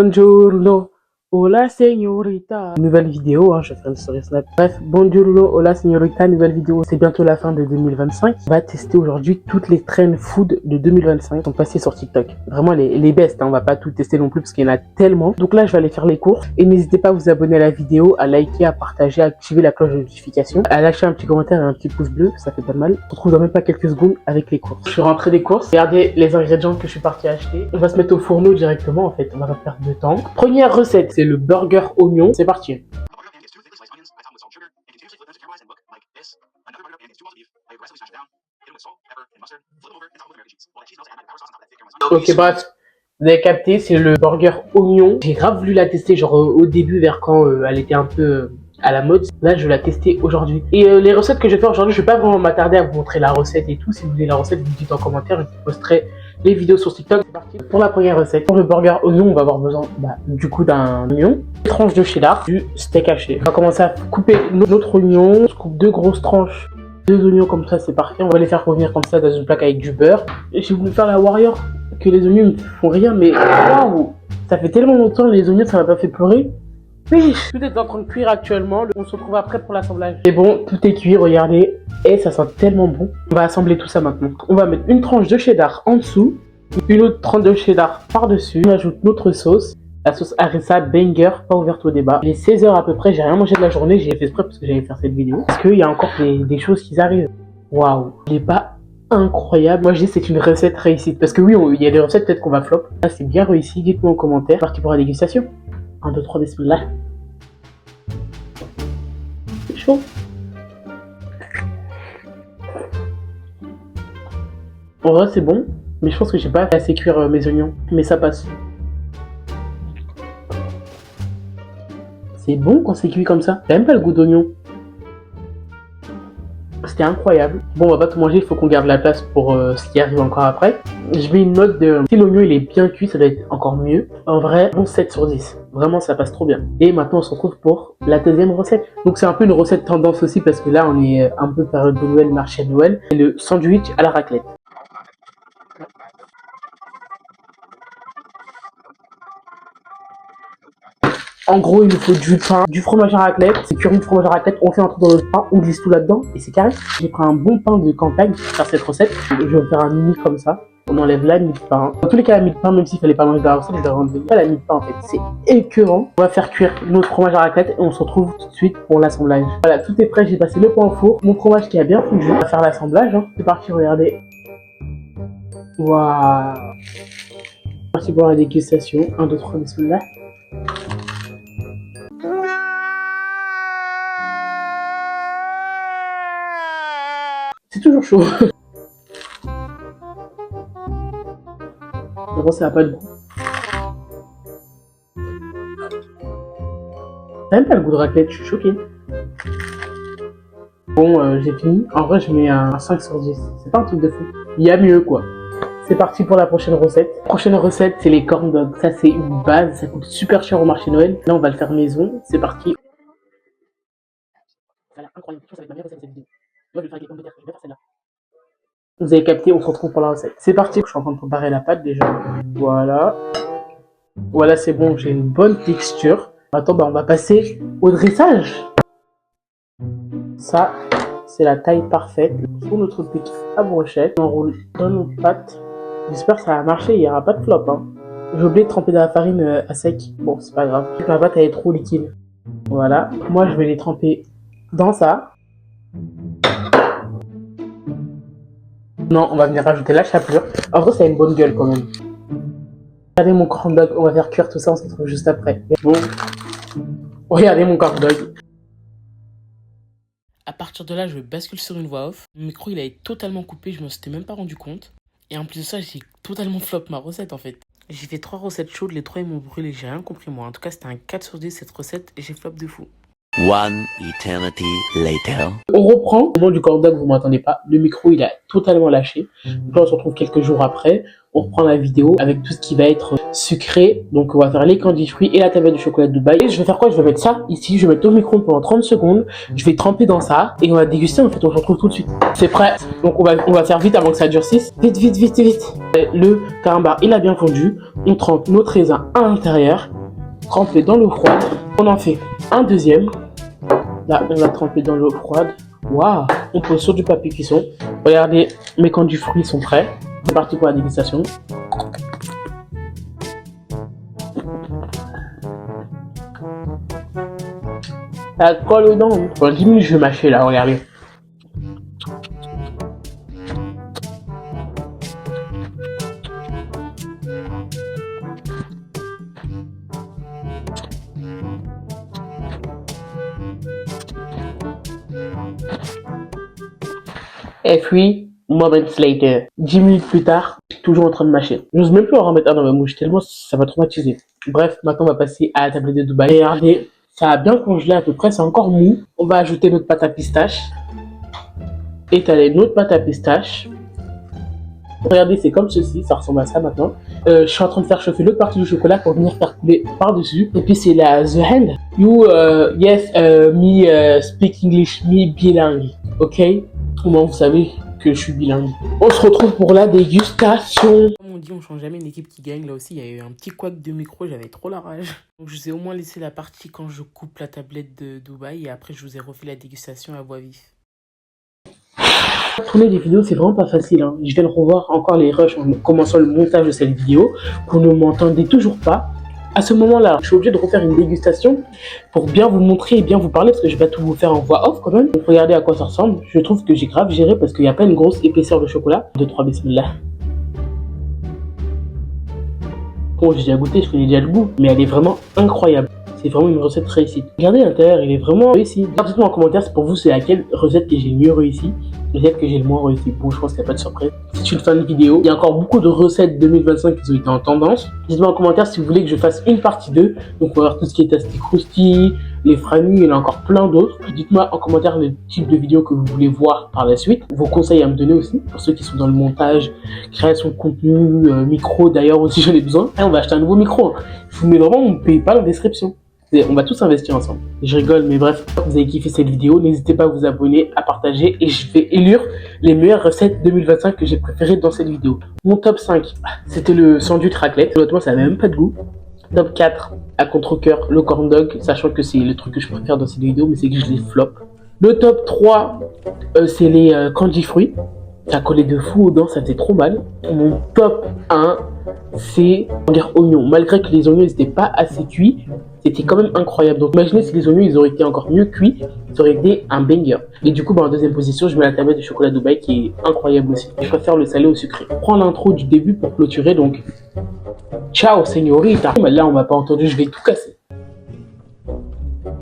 Buongiorno, hola señorita. Nouvelle vidéo, je vais faire une story snap. Bref, buongiorno, hola señorita, nouvelle vidéo. C'est bientôt la fin de 2025. On va tester aujourd'hui toutes les trend food de 2025 qui sont passées sur TikTok. Vraiment les best, on va pas tout tester non plus parce qu'il y en a tellement. Donc là, je vais aller faire les courses. Et n'hésitez pas à vous abonner à la vidéo, à liker, à partager, à activer la cloche de notification, à lâcher un petit commentaire et un petit pouce bleu, ça fait pas de mal. On se retrouve dans même pas quelques secondes avec les courses. Je suis rentré des courses. Regardez les ingrédients que je suis parti acheter. On va se mettre au fourneau directement en fait, on va pas perdre de temps. Première recette, c'est le burger oignon. C'est parti. Ok, bref, vous avez capté, c'est le burger oignon. J'ai grave voulu la tester, genre au début, vers quand elle était un peu à la mode. Là, je vais la tester aujourd'hui. Et les recettes que je vais faire aujourd'hui, je vais pas vraiment m'attarder à vous montrer la recette et tout. Si vous voulez la recette, vous me dites en commentaire, je vous posterai les vidéos sur TikTok. C'est parti pour la première recette. Pour le burger oignon, on va avoir besoin du coup d'un oignon, une tranche de cheddar, du steak haché. On va commencer à couper notre oignon. Je coupe deux grosses tranches. Deux oignons comme ça, c'est parfait. On va les faire revenir comme ça dans une plaque avec du beurre. Et j'ai voulu faire la warrior, que les oignons ne font rien, mais waouh, ça fait tellement longtemps les oignons, ça m'a pas fait pleurer. Oui, tout est en train de cuire actuellement. On se retrouve après pour l'assemblage. C'est bon, tout est cuit, regardez. Et ça sent tellement bon. On va assembler tout ça maintenant. On va mettre une tranche de cheddar en dessous, une autre tranche de cheddar par-dessus. On ajoute notre sauce. La sauce harissa banger, pas ouverte au débat. Il est 16h à peu près, j'ai rien mangé de la journée, j'ai fait exprès parce que j'allais faire cette vidéo. Parce qu'il y a encore des choses qui arrivent. Waouh, il est pas incroyable. Moi je dis c'est une recette réussite. Parce que oui, il y a des recettes peut-être qu'on va flop. Là c'est bien réussi, dites-moi en commentaire. Parti pour la dégustation. 1, 2, 3, bismillah. C'est chaud. En vrai c'est bon, mais je pense que j'ai pas assez cuire mes oignons. Mais ça passe. C'est bon quand c'est cuit comme ça. J'ai même pas le goût d'oignon. C'était incroyable. Bon, on va pas tout manger, il faut qu'on garde la place pour ce qui arrive encore après. Je mets une note de... Si l'oignon il est bien cuit, ça doit être encore mieux. En vrai, bon 7 sur 10. Vraiment, ça passe trop bien. Et maintenant, on se retrouve pour la deuxième recette. Donc c'est un peu une recette tendance aussi parce que là, on est un peu période de Noël, marché de Noël. C'est le sandwich à la raclette. En gros, il nous faut du pain, du fromage à raclette. C'est cuire du fromage à raclette, on fait un trou dans notre pain, on glisse tout là-dedans et c'est carré. J'ai pris un bon pain de campagne pour faire cette recette. Je vais faire un mini comme ça. On enlève la mie de pain. Dans tous les cas, la mie de pain, même s'il fallait pas manger de la recette, je vais enlever pas la mie de pain en fait. C'est écœurant. On va faire cuire notre fromage à raclette et on se retrouve tout de suite pour l'assemblage. Voilà, tout est prêt. J'ai passé le pain au four. Mon fromage qui a bien fondu. On va faire l'assemblage. C'est parti, regardez. Waouh. Parti pour la dégustation. 1, 2, 3, bismillah. C'est toujours chaud. Bon, ça n'a pas de goût. Ça n'a même pas le goût de raclette, je suis choqué. Bon, j'ai fini. En vrai, je mets un 5 sur 10. C'est pas un truc de fou. Il y a mieux, quoi. C'est parti pour la prochaine recette. Prochaine recette, c'est les corn dogs. Ça, c'est une base. Ça coûte super cher au marché Noël. Là, on va le faire maison. C'est parti. Ça a l'air incroyable. Ça va être ma meilleure recette de cette vidéo. Moi, je vais faire des pommes de terre. Je vais faire celle-là. Vous avez capté, on se retrouve pour la recette. C'est parti, je suis en train de préparer la pâte déjà. Voilà. Voilà, c'est bon, j'ai une bonne texture. Attends, on va passer au dressage. Ça, c'est la taille parfaite. Sur notre pic à brochette, on enroule dans notre pâte. J'espère que ça va marcher, il n'y aura pas de flop. Hein. J'ai oublié de tremper dans la farine à sec. Bon, c'est pas grave. Ma pâte, elle est trop liquide. Voilà. Moi, je vais les tremper dans ça. Non, on va venir rajouter la chapelure. En vrai, ça a une bonne gueule quand même. Regardez mon corn dog, on va faire cuire tout ça, on se retrouve juste après. Bon. Regardez mon corn dog. À partir de là, je bascule sur une voix off. Le micro, il a été totalement coupé, je m'en suis même pas rendu compte. Et en plus de ça, j'ai totalement flop ma recette en fait. J'ai fait 3 recettes chaudes, les 3 ils m'ont brûlé, j'ai rien compris moi. En tout cas, c'était un 4 sur 10 cette recette et j'ai flop de fou. One eternity later. On reprend. Au moment du corn dog, vous m'entendez pas. Le micro, il a totalement lâché. Donc là, on se retrouve quelques jours après. On reprend la vidéo avec tout ce qui va être sucré. Donc, on va faire les candies fruits et la tablette de chocolat de Dubaï. Et je vais faire quoi? Je vais mettre ça ici. Je vais mettre au micro pendant 30 secondes. Je vais tremper dans ça et on va déguster. En fait, on se retrouve tout de suite. C'est prêt. Donc, on va faire vite avant que ça durcisse. Vite, vite, vite, vite. Le carambar, il a bien fondu. On trempe notre raisin à l'intérieur. tremper dans l'eau froide. On en fait un deuxième. Là, on l'a trempé dans l'eau froide. Waouh! On pose sur du papier cuisson. Regardez, mes camps du fruit sont prêts. C'est parti pour la dégustation. Ça colle aux dents. Pendant 10 minutes, je vais mâcher là, regardez. Et puis, moments later, 10 minutes plus tard, je suis toujours en train de mâcher. Je n'ose même plus en remettre un dans ma bouche, tellement ça va traumatiser. Bref, maintenant on va passer à la tablette de Dubaï. Regardez, ça a bien congelé à peu près, c'est encore mou. On va ajouter notre pâte à pistache. Étaler notre pâte à pistache. Regardez, c'est comme ceci, ça ressemble à ça maintenant. Je suis en train de faire chauffer l'autre partie du chocolat pour venir faire couler par-dessus. Et puis c'est la The Hand. You, yes, me speak English, me bilingue, ok? Comment vous savez que je suis bilingue? On se retrouve pour la dégustation. Comme on dit, on change jamais une équipe qui gagne. Là aussi, il y a eu un petit couac de micro, j'avais trop la rage. Donc je vous ai au moins laissé la partie quand je coupe la tablette de Dubaï. Et après, je vous ai refait la dégustation à voix vive. Tourner des vidéos, c'est vraiment pas facile. Hein. Je viens de revoir encore les rushs en commençant le montage de cette vidéo. Vous ne m'entendez toujours pas. À ce moment-là, je suis obligé de refaire une dégustation pour bien vous montrer et bien vous parler parce que je vais pas tout vous faire en voix off quand même. Donc regardez à quoi ça ressemble. Je trouve que j'ai grave géré parce qu'il n'y a pas une grosse épaisseur de chocolat. 2-3 bismillah. Bon, j'ai déjà goûté, je connais déjà le goût, mais elle est vraiment incroyable. C'est vraiment une recette réussie. Regardez l'intérieur, il est vraiment réussi. Dites-moi en commentaire si pour vous c'est laquelle recette que j'ai le mieux réussi, recette que j'ai le moins réussi. Bon, je pense qu'il n'y a pas de surprise. C'est une fin de vidéo. Il y a encore beaucoup de recettes 2025 qui ont été en tendance. Dites-moi en commentaire si vous voulez que je fasse une partie 2. Donc on va voir tout ce qui est Asti Crousti, les Franny, il y en a encore plein d'autres. Dites-moi en commentaire le type de vidéo que vous voulez voir par la suite. Vos conseils à me donner aussi, pour ceux qui sont dans le montage, création de contenu, micro d'ailleurs aussi j'en ai besoin. Et on va acheter un nouveau micro. Je vous mets vraiment mon PayPal en description. On va tous investir ensemble. Je rigole, mais bref, vous avez kiffé cette vidéo, n'hésitez pas à vous abonner, à partager et je vais élire les meilleures recettes 2025 que j'ai préférées dans cette vidéo. Mon top 5, c'était le sandwich raclette. Honnêtement, ça n'avait même pas de goût. Top 4, à contre-cœur, le corn dog, sachant que c'est le truc que je préfère dans cette vidéo, mais c'est que je les flop. Le top 3, c'est les candy fruits. Ça collait de fou aux dents, ça faisait trop mal. Mon top 1, c'est oignons. Malgré que les oignons n'étaient pas assez cuits, c'était quand même incroyable. Donc imaginez si les oignons ils auraient été encore mieux cuits, ça aurait été un banger. Et du coup, en deuxième position, je mets la tablette de chocolat Dubaï qui est incroyable aussi. Je préfère le salé au sucré. Je prends l'intro du début pour clôturer, donc ciao señorita. Mais là, on m'a pas entendu, je vais tout casser.